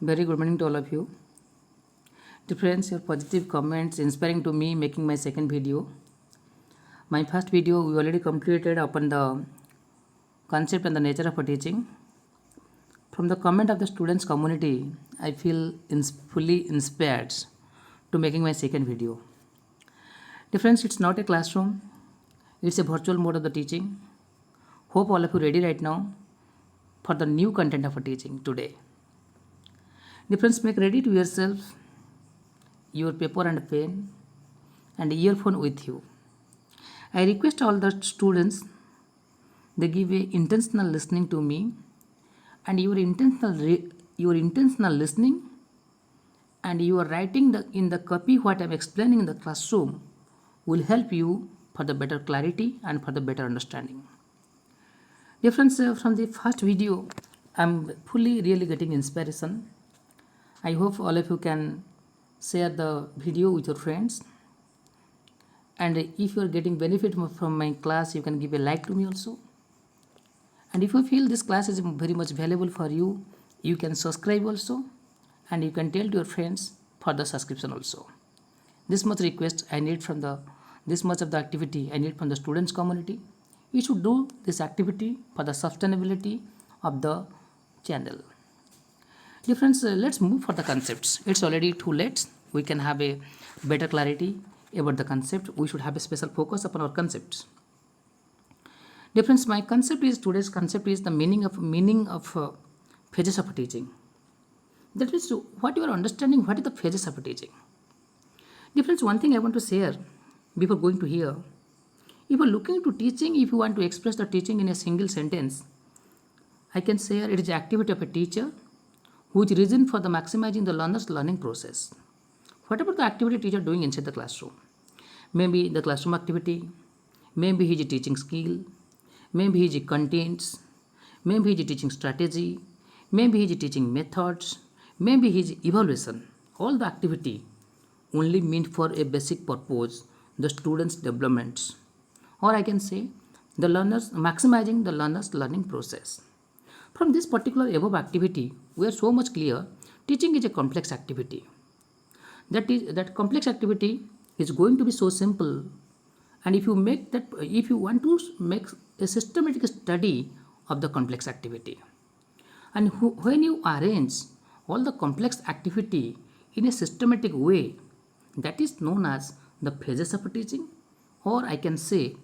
Very good morning to all of you. Dear friends, your positive comments inspiring to me making my second video. My first video we already completed upon the concept and the nature of a teaching. From the comment of the students community, I feel fully inspired to making my second video. Dear friends, it's not a classroom, it's a virtual mode of the teaching. Hope all of you ready right now for the new content of a teaching today. Dear friends, make ready to yourself your paper and pen and earphone with you. I request all the students they give a intentional listening to me, and your intentional listening and your writing in the copy what I am explaining in the classroom will help you for the better clarity and for the better understanding. Dear friends, from the first video I am fully really getting inspiration. I hope all of you can share the video with your friends, and if you are getting benefit from my class, you can give a like to me also. And if you feel this class is very much valuable for you, you can subscribe also, and you can tell to your friends for the subscription also. This much request I need from this much of the activity I need from the students community. You should do this activity for the sustainability of the channel. Dear friends, let's move for the concepts. It's already too late. We can have a better clarity about the concept. We should have a special focus upon our concepts. Dear friends, my today's concept is the meaning of phases of teaching. That means what you are understanding, what is the phases of teaching. Dear friends, one thing I want to share before going to here. If you are looking to teaching, if you want to express the teaching in a single sentence, I can say it is the activity of a teacher which reason for the maximizing the learner's learning process. Whatever the activity teacher doing inside the classroom, maybe the classroom activity, maybe he is teaching skill, maybe he is contents, maybe he is teaching strategy, maybe he is teaching methods, maybe he is evaluation. All the activity only meant for a basic purpose, the student's development, or I can say the learners maximizing the learner's learning process. From this particular above activity, we are so much clear teaching is a complex activity. That complex activity is going to be so simple, and if you want to make a systematic study of the complex activity, and when you arrange all the complex activity in a systematic way, that is known as the phases of teaching, or I can say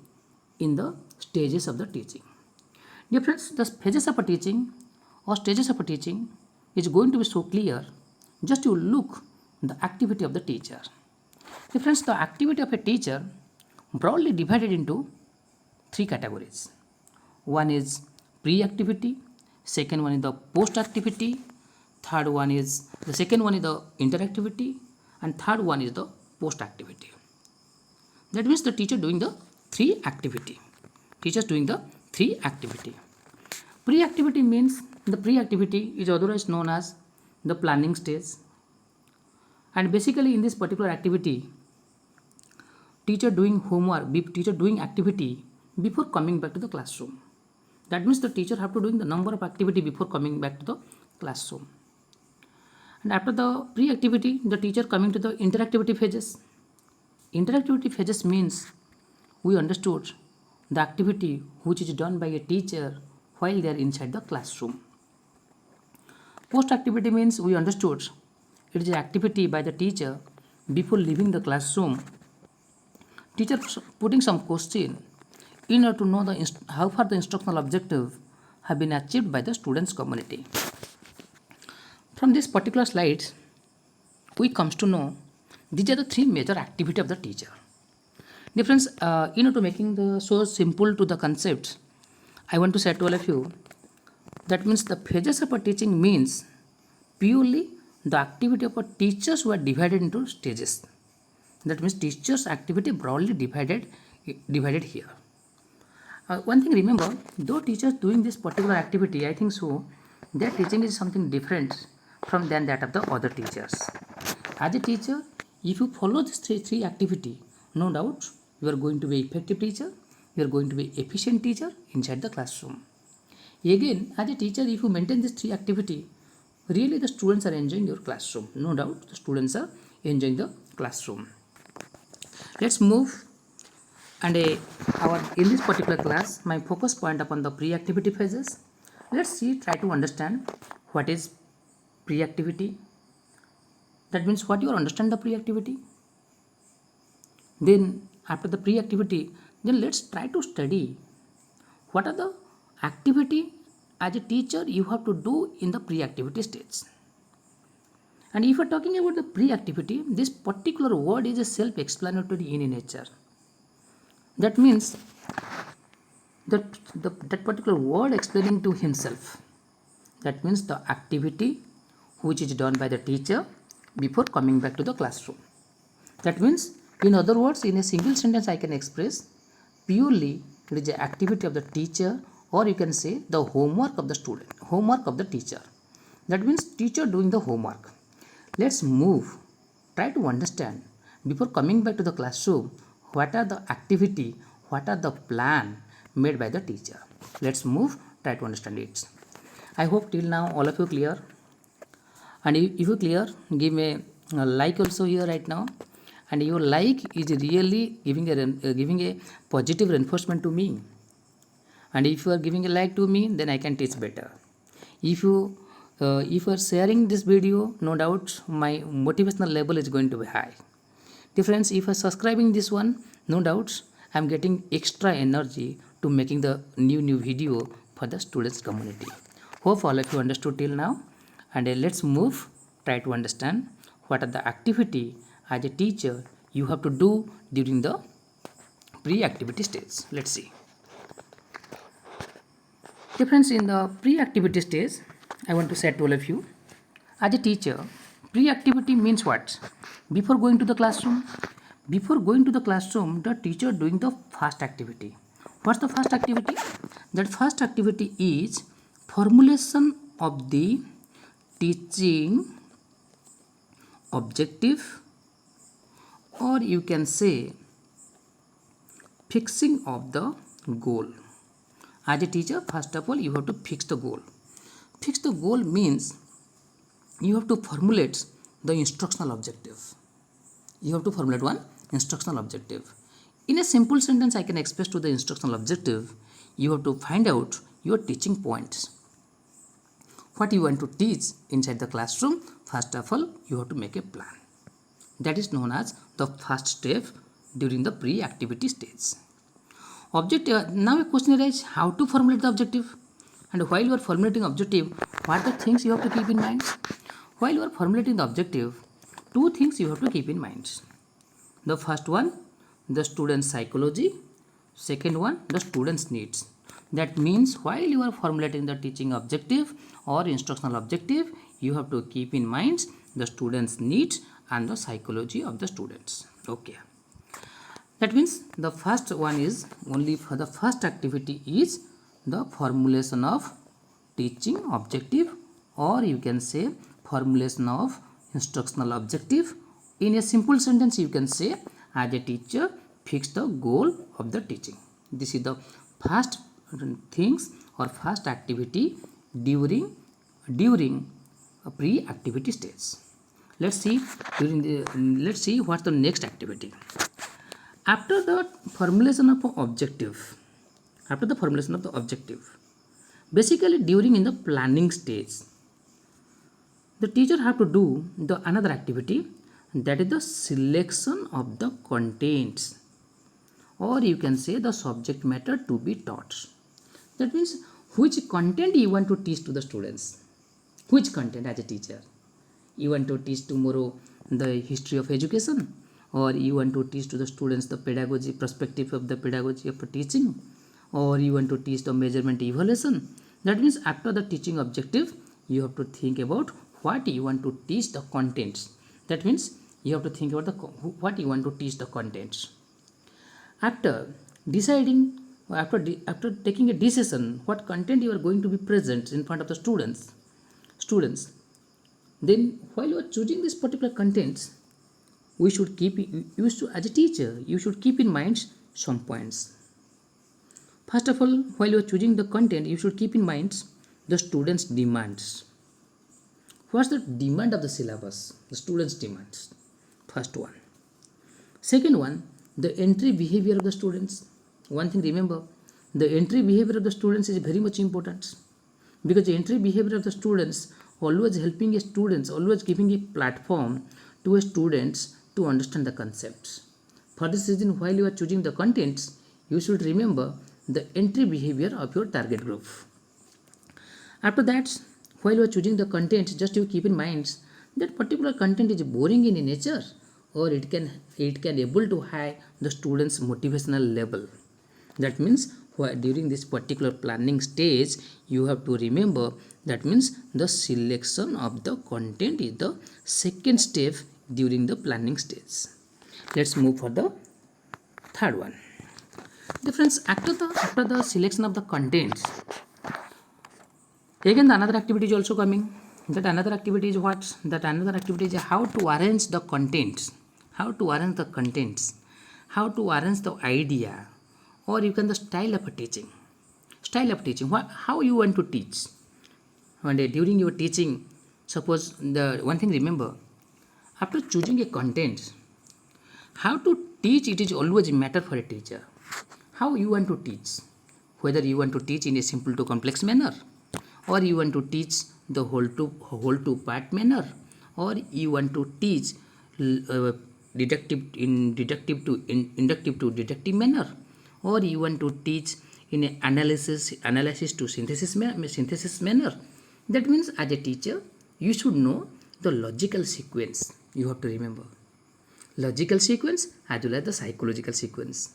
in the stages of the teaching. Dear friends, the phases of a teaching or stages of a teaching is going to be so clear. Just you look the activity of the teacher. Dear friends, the activity of a teacher broadly divided into three categories. One is pre-activity, second one is the post-activity, the second one is the interactivity, and third one is the post-activity. That means the teacher doing the three activity. Teachers doing the three activity. Pre-activity means the pre-activity is otherwise known as the planning stage, and basically in this particular activity teacher doing activity before coming back to the classroom. That means the teacher have to doing the number of activity before coming back to the classroom. And after the pre-activity, the teacher coming to the interactivity phases. Interactivity phases means we understood the activity which is done by a teacher while they are inside the classroom. Post activity means we understood it is an activity by the teacher before leaving the classroom. Teacher putting some question in order to know how far the instructional objective have been achieved by the students community. From this particular slides, we comes to know these are the three major activity of the teacher. Difference in order to making the so simple to the concepts, I want to say to all of you that means the phases of a teaching means purely the activity of a teachers were divided into stages. That means teachers activity broadly divided here. One thing remember, though teachers doing this particular activity, I think so their teaching is something different from than that of the other teachers. As a teacher, if you follow this three activity, no doubt you are going to be effective teacher, you are going to be efficient teacher inside the classroom. Again, as a teacher, if you maintain this three activity, really the students are enjoying your classroom. No doubt the students are enjoying the classroom. Let's move and our in this particular class my focus point upon the pre-activity phases. Let's see, try to understand what is pre-activity. That means what you understand the pre-activity. Then after the pre-activity, then let's try to study what are the activity as a teacher you have to do in the pre-activity stage. And if you are talking about the pre-activity, this particular word is a self-explanatory in nature. That means that particular word explaining to himself. That means the activity which is done by the teacher before coming back to the classroom. That means, in other words, in a single sentence I can express purely it is the activity of the teacher, or you can say the homework of the student, homework of the teacher. That means teacher doing the homework. Let's move, try to understand before coming back to the classroom what are the activity, what are the plan made by the teacher. Let's move, try to understand it. I hope till now all of you clear. And if you clear, give me a like also here right now. And your like is really giving a positive reinforcement to me. And if you are giving a like to me, then I can teach better. If you are sharing this video, no doubt my motivational level is going to be high. Friends, if you are subscribing this one, no doubts I am getting extra energy to making the new video for the students community. Hope all of you understood till now. And let's move, try to understand what are the activity as a teacher you have to do during the pre-activity stage. Let's see. Friends, in the pre-activity stage, I want to say to all of you, as a teacher, pre-activity means what? Before going to the classroom, the teacher doing the first activity. What's the first activity? That first activity is formulation of the teaching objective, or you can say fixing of the goal. As a teacher, first of all, you have to fix the goal. Fix the goal means you have to formulate the instructional objective. You have to formulate one instructional objective. In a simple sentence, I can express to the instructional objective, you have to find out your teaching points. What you want to teach inside the classroom, first of all, you have to make a plan. That is known as the first step during the pre-activity stage. Objective. Now a question arises, how to formulate the objective? And while you are formulating objective, what are the things you have to keep in mind? While you are formulating the objective, two things you have to keep in mind. The first one, the student's psychology. Second one, the student's needs. That means while you are formulating the teaching objective or instructional objective, you have to keep in mind the student's needs and the psychology of the students. Okay. That means the first one is only for the first activity is the formulation of teaching objective, or you can say formulation of instructional objective. In a simple sentence, you can say as a teacher fix the goal of the teaching. This is the first things or first activity during a pre-activity stage. Let's see what's the next activity. After the formulation of objective, basically during in the planning stage, the teacher have to do the another activity, that is the selection of the contents, or you can say the subject matter to be taught. That means which content you want to teach to the students. Which content as a teacher? You want to teach tomorrow the history of education, or you want to teach to the students the pedagogy perspective of the pedagogy of teaching, or you want to teach the measurement evaluation. That means after the teaching objective, you have to think about what you want to teach the contents. That means you have to think about what you want to teach the contents. After deciding, after taking a decision what content you are going to be present in front of the students, then while you are choosing this particular contents, as a teacher, you should keep in mind some points. First of all, while you are choosing the content, you should keep in mind the students' demands. What's the demand of the syllabus? The students' demands. First one. Second one, the entry behavior of the students. One thing remember, the entry behavior of the students is very much important, because the entry behavior of the students always helping a students, always giving a platform to a students to understand the concepts. For this reason, while you are choosing the contents, you should remember the entry behavior of your target group. After that, while you are choosing the content, just you keep in mind that particular content is boring in nature, or it can able to high the students motivational level. That means during this particular planning stage, you have to remember, that means the selection of the content is the second step during the planning stage. Let's move for the third one. Difference after the selection of the contents, again the another activity is also coming. That another activity is what? That another activity is how to arrange the contents, how to arrange the contents, how to arrange the idea, or you can the style of teaching. Style of teaching, how you want to teach. And during your teaching, suppose the one thing remember, after choosing a content, how to teach it is always a matter for a teacher. How you want to teach, whether you want to teach in a simple to complex manner, or you want to teach the whole to part manner, or you want to teach inductive to deductive manner, or you want to teach in a analysis to synthesis manner. That means as a teacher, you should know the logical sequence. You have to remember logical sequence as well as the psychological sequence.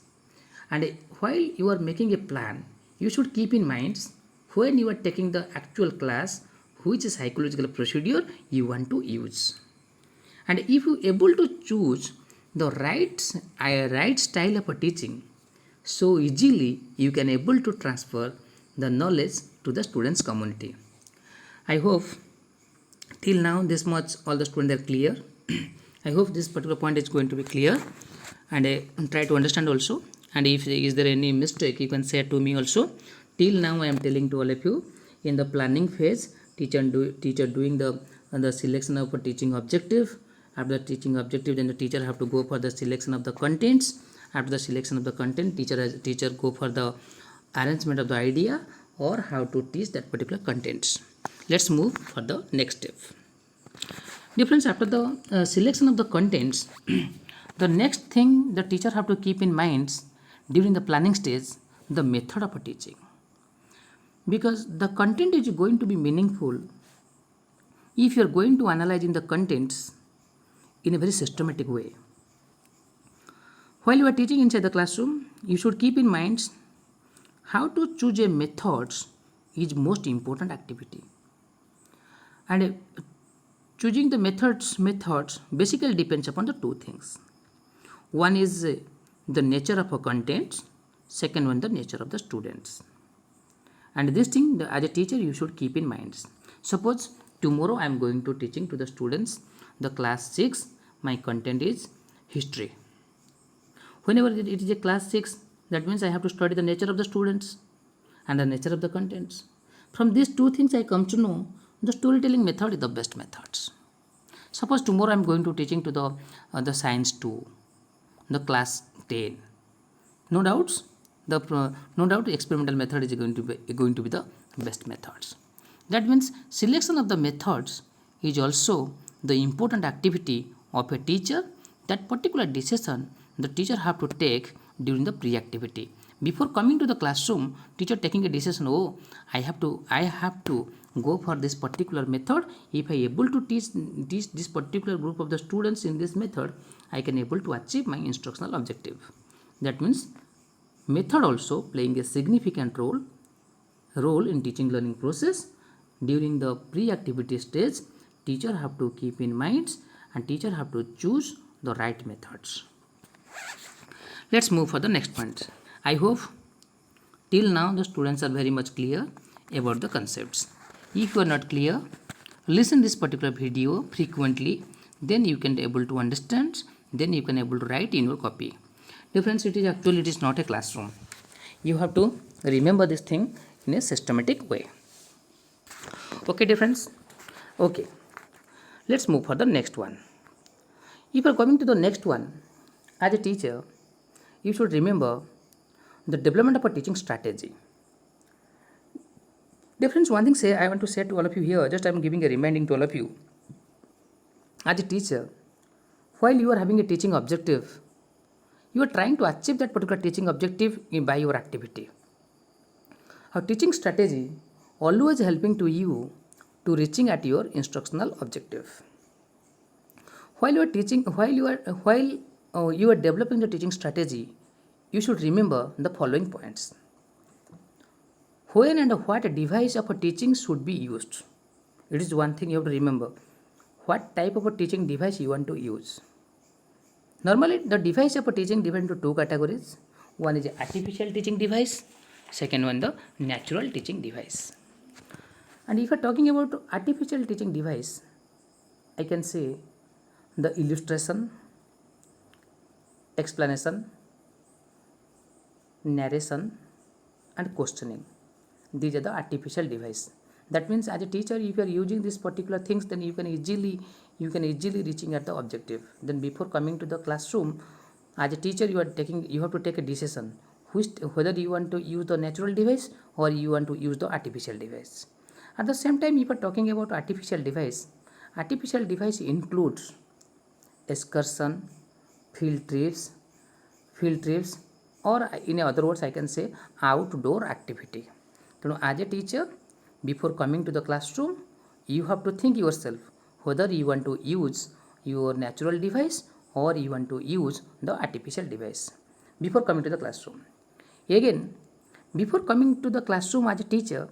And while you are making a plan, you should keep in mind when you are taking the actual class, which psychological procedure you want to use. And if you able to choose the right style of teaching, so easily you can able to transfer the knowledge to the students community. I hope till now this much all the students are clear. I hope this particular point is going to be clear, and try to understand also. And if is there any mistake, you can say to me also. Till now I am telling to all of you, in the planning phase, teacher doing the selection of a teaching objective. After the teaching objective, then the teacher have to go for the selection of the contents. After the selection of the content, teacher go for the arrangement of the idea, or how to teach that particular contents. Let's move for the next step. Difference after the selection of the contents, the next thing the teacher have to keep in mind during the planning stage, the method of teaching, because the content is going to be meaningful if you are going to analyze in the contents in a very systematic way. While you are teaching inside the classroom, you should keep in mind how to choose a methods is most important activity. And choosing the methods basically depends upon the two things. One is the nature of a content, second one the nature of the students. And this thing, as a teacher, you should keep in mind. Suppose tomorrow I am going to teaching to the students the class 6, my content is history. Whenever it is a class 6, that means I have to study the nature of the students and the nature of the contents. From these two things I come to know the storytelling method is the best methods. Suppose tomorrow I am going to teaching to the science 2, the class 10. No doubts, no doubt experimental method is going to be the best methods. That means selection of the methods is also the important activity of a teacher. That particular decision the teacher have to take during the pre-activity. Before coming to the classroom, teacher taking a decision, oh, I have to go for this particular method. If I able to teach this particular group of the students in this method, I can able to achieve my instructional objective. That means method also playing a significant role in teaching learning process. During the pre-activity stage, teacher have to keep in mind and teacher have to choose the right methods. Let's move for the next point. I hope till now the students are very much clear about the concepts. If you are not clear, listen this particular video frequently, then you can able to understand, then you can able to write in your copy. Difference, it is not a classroom. You have to remember this thing in a systematic way. Okay, difference. Okay, Let's move for the next one. If you are coming to the next one, as a teacher, you should remember the development of a teaching strategy. Difference one thing say I want to say to all of you here, just I am giving a reminding to all of you. As a teacher, while you are having a teaching objective, you are trying to achieve that particular teaching objective by your activity. A teaching strategy always helping to you to reaching at your instructional objective. While you are teaching, while you are developing the teaching strategy, you should remember the following points. When and what device of a teaching should be used. It is one thing you have to remember. What type of a teaching device you want to use. Normally, the device of a teaching divided into two categories. One is artificial teaching device. Second one, the natural teaching device. And if you are talking about artificial teaching device, I can say the illustration, explanation, narration, and questioning. These are the artificial device. That means as a teacher, if you are using these particular things, then you can easily reaching at the objective. Then before coming to the classroom, as a teacher, you have to take a decision whether you want to use the natural device or you want to use the artificial device. At the same time, if you are talking about artificial device includes excursion, field trips, or in other words, I can say outdoor activity. So, as a teacher, before coming to the classroom, you have to think yourself whether you want to use your natural device or you want to use the artificial device before coming to the classroom. Again, before coming to the classroom as a teacher,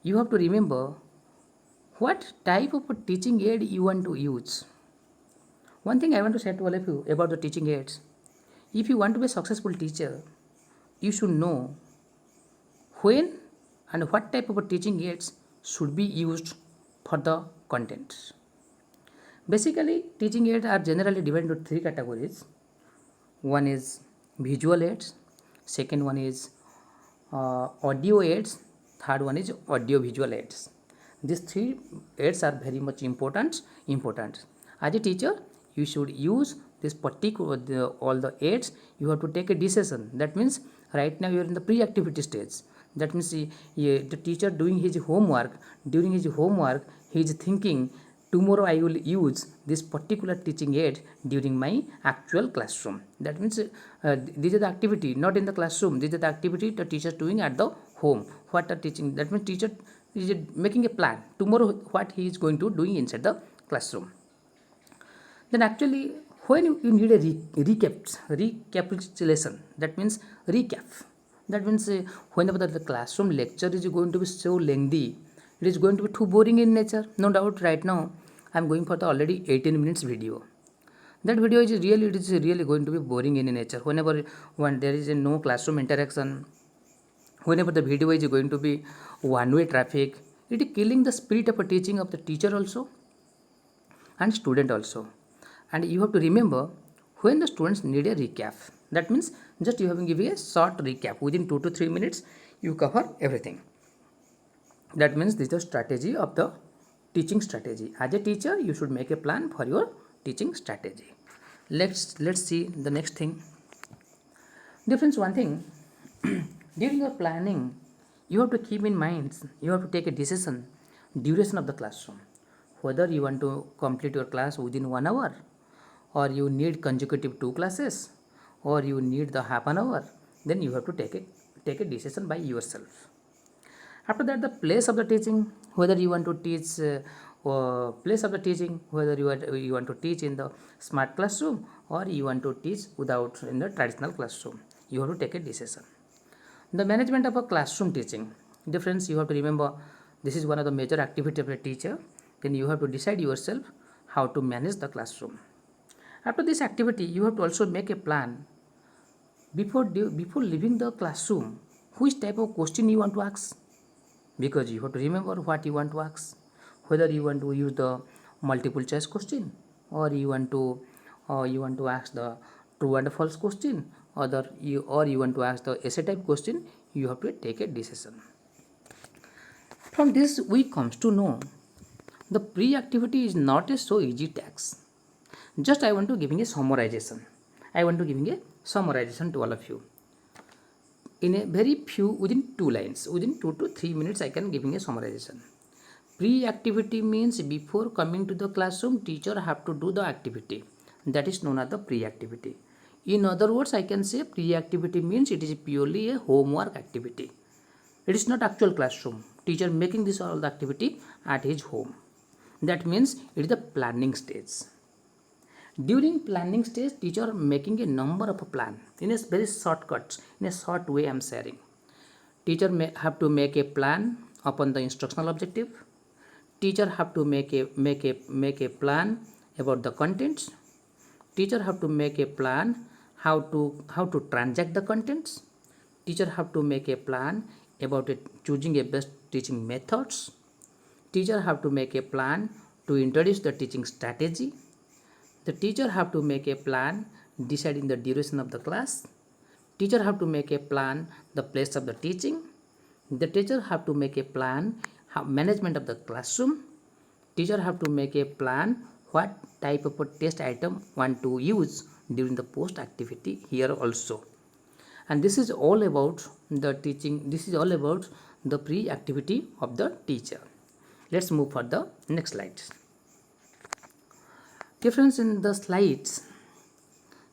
you have to remember what type of a teaching aid you want to use. One thing I want to say to all of you about the teaching aids. If you want to be a successful teacher, you should know when and what type of teaching aids should be used for the content. Basically, teaching aids are generally divided into three categories. One is visual aids, second one is audio aids, third one is audio visual aids. These three aids are very much important. As a teacher, you should use this particular all the aids. You have to take a decision. That means right now you are in the pre-activity stage. That means the teacher doing his homework. During his homework, he is thinking, tomorrow I will use this particular teaching aid during my actual classroom. That means these are the activity, not in the classroom. These are the activity the teacher is doing at the home. What are teaching? That means teacher is making a plan. Tomorrow what he is going to doing inside the classroom. Then actually, when you need a recapitulation, that means recap. That means whenever the classroom lecture is going to be so lengthy, it is going to be too boring in nature. No doubt right now I am going for the already 18 minutes video. That video is really going to be boring in nature. Whenever there is no classroom interaction, whenever the video is going to be one-way traffic, it is killing the spirit of a teaching of the teacher also and student also. And you have to remember when the students need a recap. That means just you have to give a short recap within 2 to 3 minutes. You cover everything. That means this is the strategy of the teaching strategy. As a teacher, you should make a plan for your teaching strategy. Let's see the next thing. Difference one thing. During your planning, you have to keep in mind, you have to take a decision, duration of the classroom. Whether you want to complete your class within 1 hour, or you need consecutive 2 classes, or you need the half an hour, then you have to take a decision by yourself. After that, the place of the teaching, whether you want to teach whether you want to teach in the smart classroom or you want to teach without in the traditional classroom, you have to take a decision. The management of a classroom teaching difference, you have to remember this is one of the major activity of a teacher. Then you have to decide yourself how to manage the classroom. After this activity, you have to also make a plan before leaving the classroom, which type of question you want to ask, because you have to remember what you want to ask, whether you want to use the multiple choice question or you want to ask the true and false question, or you want to ask the essay type question. You have to take a decision. From this we comes to know The pre-activity is not a so easy task. Just I want to giving a summarization. I want to giving a summarization to all of you. In a very few, within 2 lines, within 2 to 3 minutes, I can giving a summarization. Pre-activity means before coming to the classroom, teacher have to do the activity. That is known as the pre-activity. In other words, I can say pre-activity means it is purely a homework activity. It is not actual classroom. Teacher making this all the activity at his home. That means it is the planning stage. During planning stage, teacher making a number of a plan in a very shortcuts, in a short way I am sharing. Teacher may have to make a plan upon the instructional objective. Teacher have to make a plan about the contents. Teacher have to make a plan how to transact the contents. Teacher have to make a plan about it, choosing a best teaching methods. Teacher have to make a plan to introduce the teaching strategy. The teacher have to make a plan deciding the duration of the class. Teacher have to make a plan the place of the teaching. The teacher have to make a plan management of the classroom. Teacher have to make a plan what type of a test item want to use during the post activity here also. And this is all about the teaching. This is all about the pre activity of the teacher. Let's move for the next slide. Dear friends, in the slides,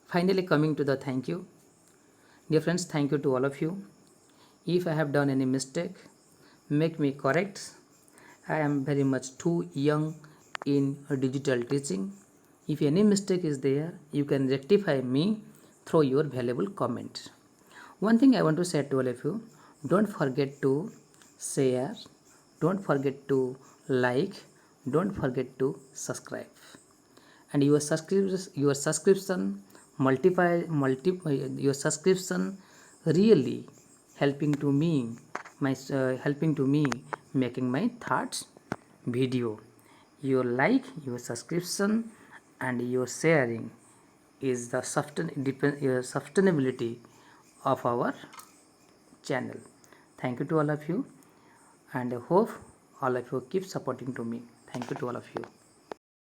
finally coming to the thank you. Dear friends, thank you to all of you. If I have done any mistake, make me correct. I am very much too young in digital teaching. If any mistake is there, you can rectify me through your valuable comment. One thing I want to say to all of you, don't forget to share, don't forget to like, don't forget to subscribe. And your subscription your subscription really helping to me making my thoughts video. Your like, your subscription and your sharing is the sustainability of our channel. Thank you to all of you, and I hope all of you keep supporting to me. Thank you to all of you.